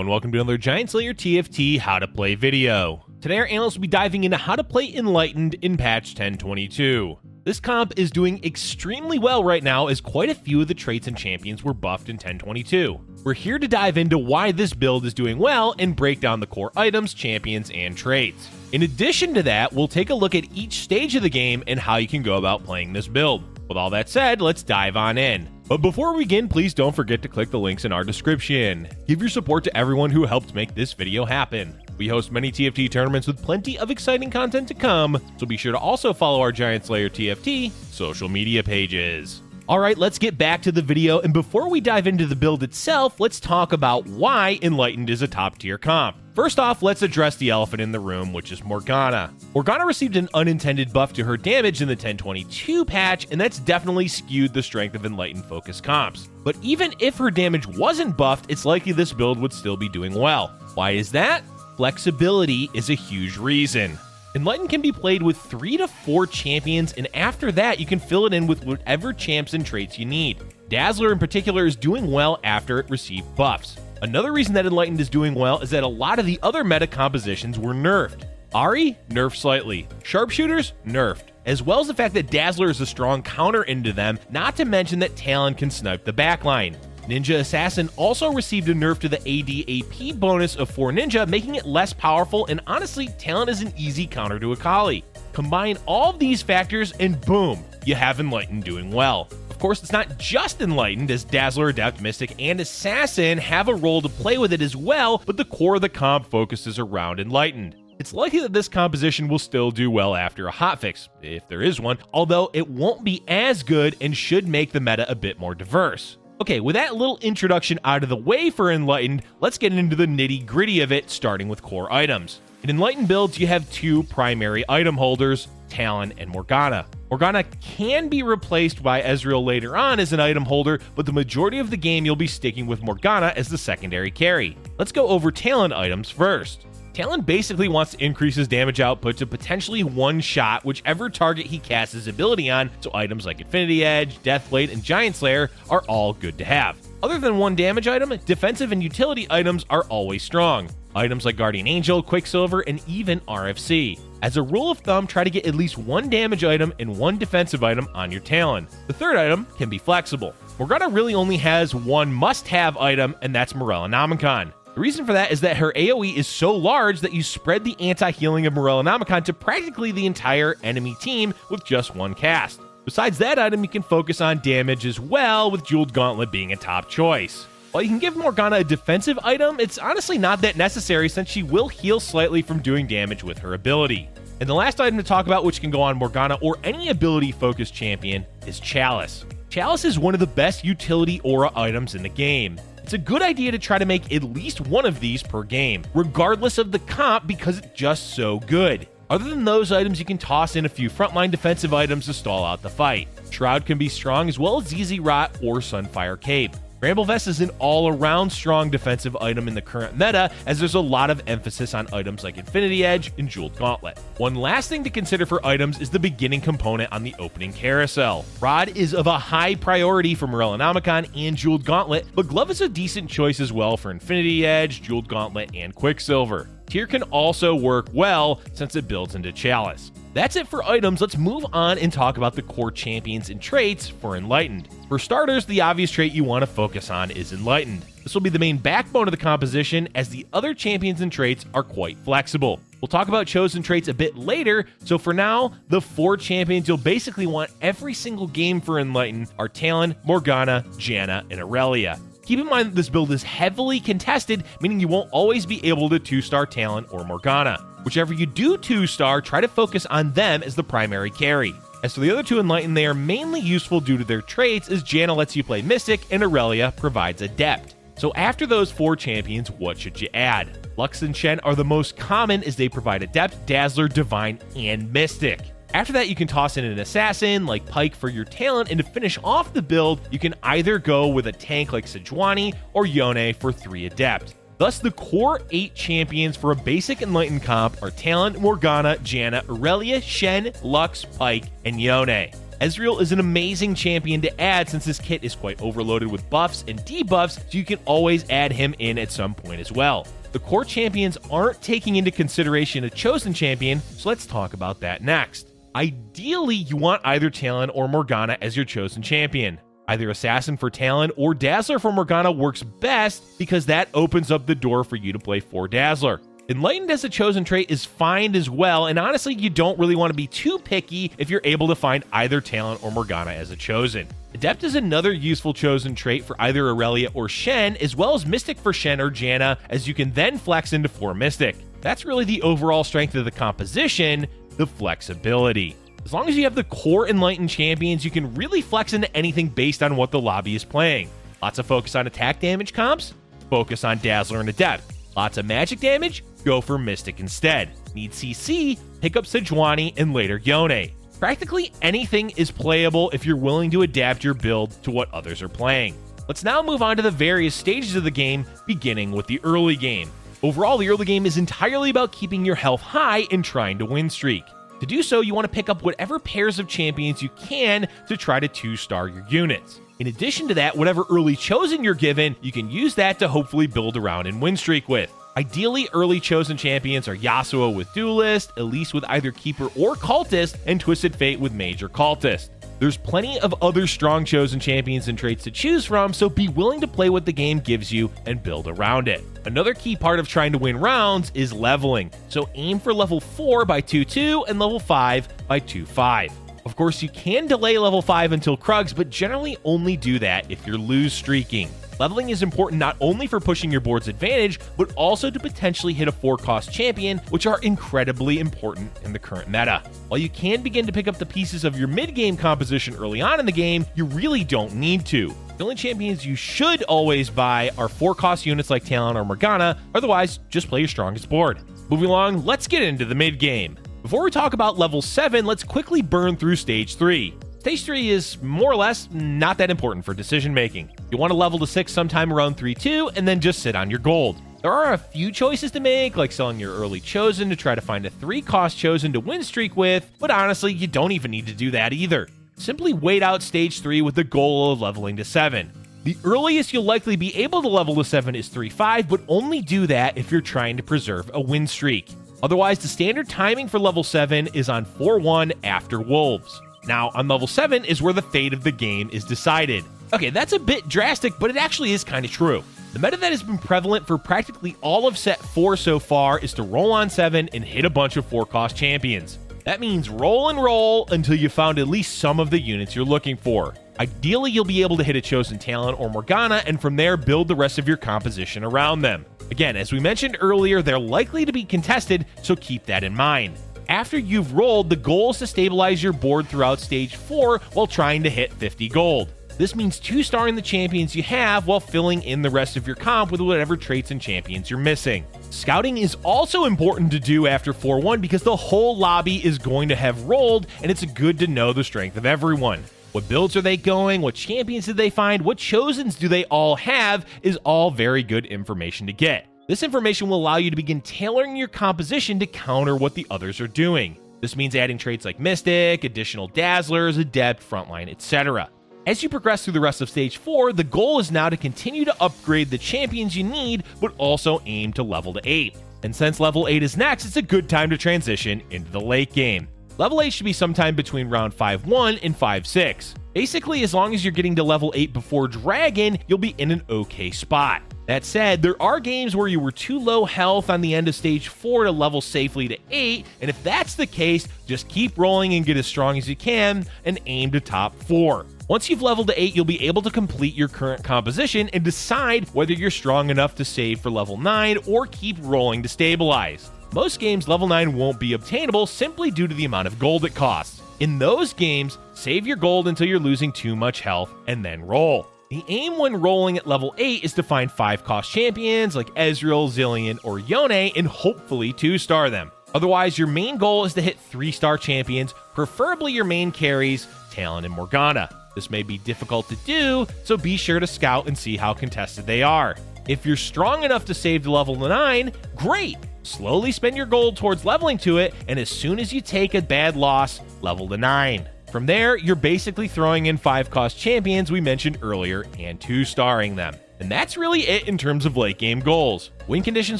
and welcome to another Giant Slayer TFT How to Play video. Today our analyst will be diving into how to play Enlightened in patch 10.22. This comp is doing extremely well right now as quite a few of the traits and champions were buffed in 10.22. We're here to dive into why this build is doing well and break down the core items, champions, and traits. In addition to that, we'll take a look at each stage of the game and how you can go about playing this build. With all that said, let's dive on in. But before we begin, please don't forget to click the links in our description. Give your support to everyone who helped make this video happen. We host many TFT tournaments with plenty of exciting content to come, so be sure to also follow our Giant Slayer TFT social media pages. Alright, let's get back to the video, and before we dive into the build itself, let's talk about why Enlightened is a top tier comp. First off, let's address the elephant in the room, which is Morgana. Morgana received an unintended buff to her damage in the 10.22 patch, and that's definitely skewed the strength of Enlightened focus comps. But even if her damage wasn't buffed, it's likely this build would still be doing well. Why is that? Flexibility is a huge reason. Enlightened can be played with 3 to 4 champions, and after that you can fill it in with whatever champs and traits you need. Dazzler in particular is doing well after it received buffs. Another reason that Enlightened is doing well is that a lot of the other meta compositions were nerfed. Ahri, nerfed slightly. Sharpshooters, nerfed. As well as the fact that Dazzler is a strong counter into them, not to mention that Talon can snipe the backline. Ninja Assassin also received a nerf to the AD/AP bonus of 4 Ninja, making it less powerful, and honestly, Talon is an easy counter to Akali. Combine all of these factors and boom, you have Enlightened doing well. Of course, it's not just Enlightened, as Dazzler, Adept, Mystic, and Assassin have a role to play with it as well, but the core of the comp focuses around Enlightened. It's likely that this composition will still do well after a hotfix, if there is one, although it won't be as good and should make the meta a bit more diverse. Okay, with that little introduction out of the way for Enlightened, let's get into the nitty-gritty of it, starting with core items. In Enlightened builds, you have 2 primary item holders, Talon and Morgana. Morgana can be replaced by Ezreal later on as an item holder, but the majority of the game you'll be sticking with Morgana as the secondary carry. Let's go over Talon items first. Talon basically wants to increase his damage output to potentially one-shot whichever target he casts his ability on, so items like Infinity Edge, Deathblade, and Giant Slayer are all good to have. Other than one damage item, defensive and utility items are always strong. Items like Guardian Angel, Quicksilver, and even RFC. As a rule of thumb, try to get at least 1 damage item and 1 defensive item on your Talon. The third item can be flexible. Morgana really only has 1 must-have item, and that's Morellonomicon. The reason for that is that her AoE is so large that you spread the anti-healing of Morellonomicon to practically the entire enemy team with just 1 cast. Besides that item, you can focus on damage as well, with Jeweled Gauntlet being a top choice. While you can give Morgana a defensive item, it's honestly not that necessary since she will heal slightly from doing damage with her ability. And the last item to talk about, which can go on Morgana or any ability-focused champion, is Chalice. Chalice is one of the best utility aura items in the game. It's a good idea to try to make at least 1 of these per game, regardless of the comp, because it's just so good. Other than those items, you can toss in a few frontline defensive items to stall out the fight. Shroud can be strong, as well as ZZ Rot or Sunfire Cape. Bramble Vest is an all-around strong defensive item in the current meta, as there's a lot of emphasis on items like Infinity Edge and Jeweled Gauntlet. One last thing to consider for items is the beginning component on the opening carousel. Rod is of a high priority for Morellonomicon and Jeweled Gauntlet, but Glove is a decent choice as well for Infinity Edge, Jeweled Gauntlet, and Quicksilver. Tear can also work well since it builds into Chalice. That's it for items. Let's move on and talk about the core champions and traits for Enlightened. For starters, the obvious trait you want to focus on is Enlightened. This will be the main backbone of the composition, as the other champions and traits are quite flexible. We'll talk about chosen traits a bit later, so for now, the 4 champions you'll basically want every single game for Enlightened are Talon, Morgana, Janna, and Aurelia. Keep in mind that this build is heavily contested, meaning you won't always be able to 2-star Talon or Morgana. Whichever you do 2-star, try to focus on them as the primary carry. As for the other 2 Enlightened, they are mainly useful due to their traits, as Janna lets you play Mystic and Aurelia provides Adept. So after those 4 champions, what should you add? Lux and Shen are the most common, as they provide Adept, Dazzler, Divine, and Mystic. After that, you can toss in an Assassin like Pyke for your Talon, and to finish off the build, you can either go with a tank like Sejuani or Yone for 3 Adept. Thus, the core 8 champions for a basic Enlightened comp are Talon, Morgana, Janna, Aurelia, Shen, Lux, Pyke, and Yone. Ezreal is an amazing champion to add since this kit is quite overloaded with buffs and debuffs, so you can always add him in at some point as well. The core champions aren't taking into consideration a chosen champion, so let's talk about that next. Ideally, you want either Talon or Morgana as your chosen champion. Either Assassin for Talon or Dazzler for Morgana works best because that opens up the door for you to play for Dazzler. Enlightened as a chosen trait is fine as well, and honestly, you don't really want to be too picky if you're able to find either Talon or Morgana as a chosen. Adept is another useful chosen trait for either Aurelia or Shen, as well as Mystic for Shen or Janna, as you can then flex into 4 Mystic. That's really the overall strength of the composition, the flexibility. As long as you have the core Enlightened champions, you can really flex into anything based on what the lobby is playing. Lots of focus on attack damage comps? Focus on Dazzler and Adept. Lots of magic damage? Go for Mystic instead. Need CC? Pick up Sejuani and later Yone. Practically anything is playable if you're willing to adapt your build to what others are playing. Let's now move on to the various stages of the game, beginning with the early game. Overall, the early game is entirely about keeping your health high and trying to win streak. To do so, you want to pick up whatever pairs of champions you can to try to 2-star your units. In addition to that, whatever early chosen you're given, you can use that to hopefully build around and win streak with. Ideally, early chosen champions are Yasuo with Duelist, Elise with either Keeper or Cultist, and Twisted Fate with Mage or Cultist. There's plenty of other strong chosen champions and traits to choose from, so be willing to play what the game gives you and build around it. Another key part of trying to win rounds is leveling, so aim for level 4 by 2-2 and level 5 by 2-5. Of course, you can delay level 5 until Krugs, but generally only do that if you're lose streaking. Leveling is important not only for pushing your board's advantage, but also to potentially hit a 4-cost champion, which are incredibly important in the current meta. While you can begin to pick up the pieces of your mid-game composition early on in the game, you really don't need to. The only champions you should always buy are 4-cost units like Talon or Morgana, otherwise just play your strongest board. Moving along, let's get into the mid-game. Before we talk about level 7, let's quickly burn through stage 3. Stage 3 is more or less not that important for decision making. You want to level to 6 sometime around 3-2 and then just sit on your gold. There are a few choices to make, like selling your early chosen to try to find a 3-cost chosen to win streak with, but honestly, you don't even need to do that either. Simply wait out stage 3 with the goal of leveling to 7. The earliest you'll likely be able to level to 7 is 3-5, but only do that if you're trying to preserve a win streak. Otherwise, the standard timing for level 7 is on 4-1 after Wolves. Now, on level 7 is where the fate of the game is decided. Okay, that's a bit drastic, but it actually is kind of true. The meta that has been prevalent for practically all of set 4 so far is to roll on 7 and hit a bunch of 4-cost champions. That means roll and roll until you found at least some of the units you're looking for. Ideally, you'll be able to hit a chosen Talon or Morgana, and from there, build the rest of your composition around them. Again, as we mentioned earlier, they're likely to be contested, so keep that in mind. After you've rolled, the goal is to stabilize your board throughout stage 4 while trying to hit 50 gold. This means 2-starring the champions you have while filling in the rest of your comp with whatever traits and champions you're missing. Scouting is also important to do after 4-1 because the whole lobby is going to have rolled, and it's good to know the strength of everyone. What builds are they going? What champions did they find? What chosens do they all have? Is all very good information to get. This information will allow you to begin tailoring your composition to counter what the others are doing. This means adding traits like Mystic, additional Dazzlers, Adept, Frontline, etc. As you progress through the rest of Stage 4, the goal is now to continue to upgrade the champions you need, but also aim to level to 8. And since level 8 is next, it's a good time to transition into the late game. Level 8 should be sometime between round 5-1 and 5-6. Basically, as long as you're getting to level 8 before Dragon, you'll be in an okay spot. That said, there are games where you were too low health on the end of stage 4 to level safely to 8, and if that's the case, just keep rolling and get as strong as you can and aim to top 4. Once you've leveled to 8, you'll be able to complete your current composition and decide whether you're strong enough to save for level 9 or keep rolling to stabilize. Most games, level 9 won't be obtainable simply due to the amount of gold it costs. In those games, save your gold until you're losing too much health and then roll. The aim when rolling at level 8 is to find 5-cost champions like Ezreal, Zillion, or Yone and hopefully 2-star them. Otherwise, your main goal is to hit 3-star champions, preferably your main carries, Talon and Morgana. This may be difficult to do, so be sure to scout and see how contested they are. If you're strong enough to save to level 9, great! Slowly spend your gold towards leveling to it, and as soon as you take a bad loss, level to 9. From there, you're basically throwing in 5-cost champions we mentioned earlier and 2-starring them. And that's really it in terms of late game goals. Win conditions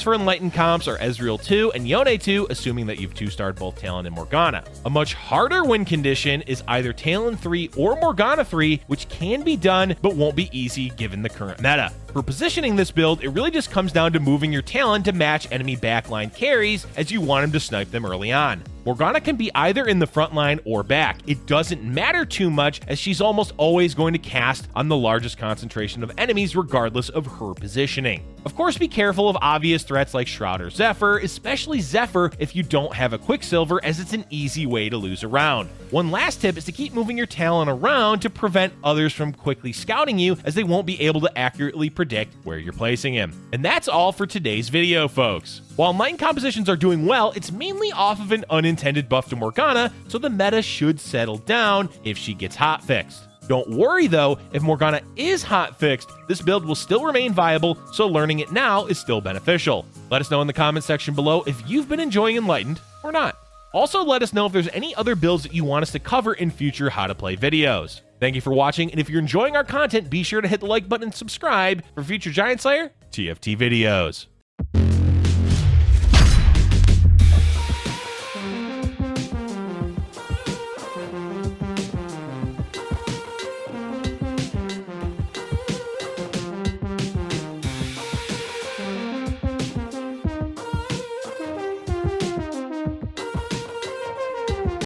for Enlightened comps are Ezreal 2 and Yone 2, assuming that you've 2-starred both Talon and Morgana. A much harder win condition is either Talon 3 or Morgana 3, which can be done but won't be easy given the current meta. For positioning this build, it really just comes down to moving your Talon to match enemy backline carries as you want him to snipe them early on. Morgana can be either in the front line or back. It doesn't matter too much as she's almost always going to cast on the largest concentration of enemies regardless of her positioning. Of course, be careful of obvious threats like Shroud or Zephyr, especially Zephyr if you don't have a Quicksilver, as it's an easy way to lose a round. One last tip is to keep moving your Talon around to prevent others from quickly scouting you, as they won't be able to accurately predict where you're placing him. And that's all for today's video, folks. While Enlightened compositions are doing well, it's mainly off of an unintended buff to Morgana, so the meta should settle down if she gets hotfixed. Don't worry though, if Morgana is hotfixed, this build will still remain viable, so learning it now is still beneficial. Let us know in the comment section below if you've been enjoying Enlightened or not. Also, let us know if there's any other builds that you want us to cover in future How to Play videos. Thank you for watching, and if you're enjoying our content, be sure to hit the like button and subscribe for future Giant Slayer TFT videos.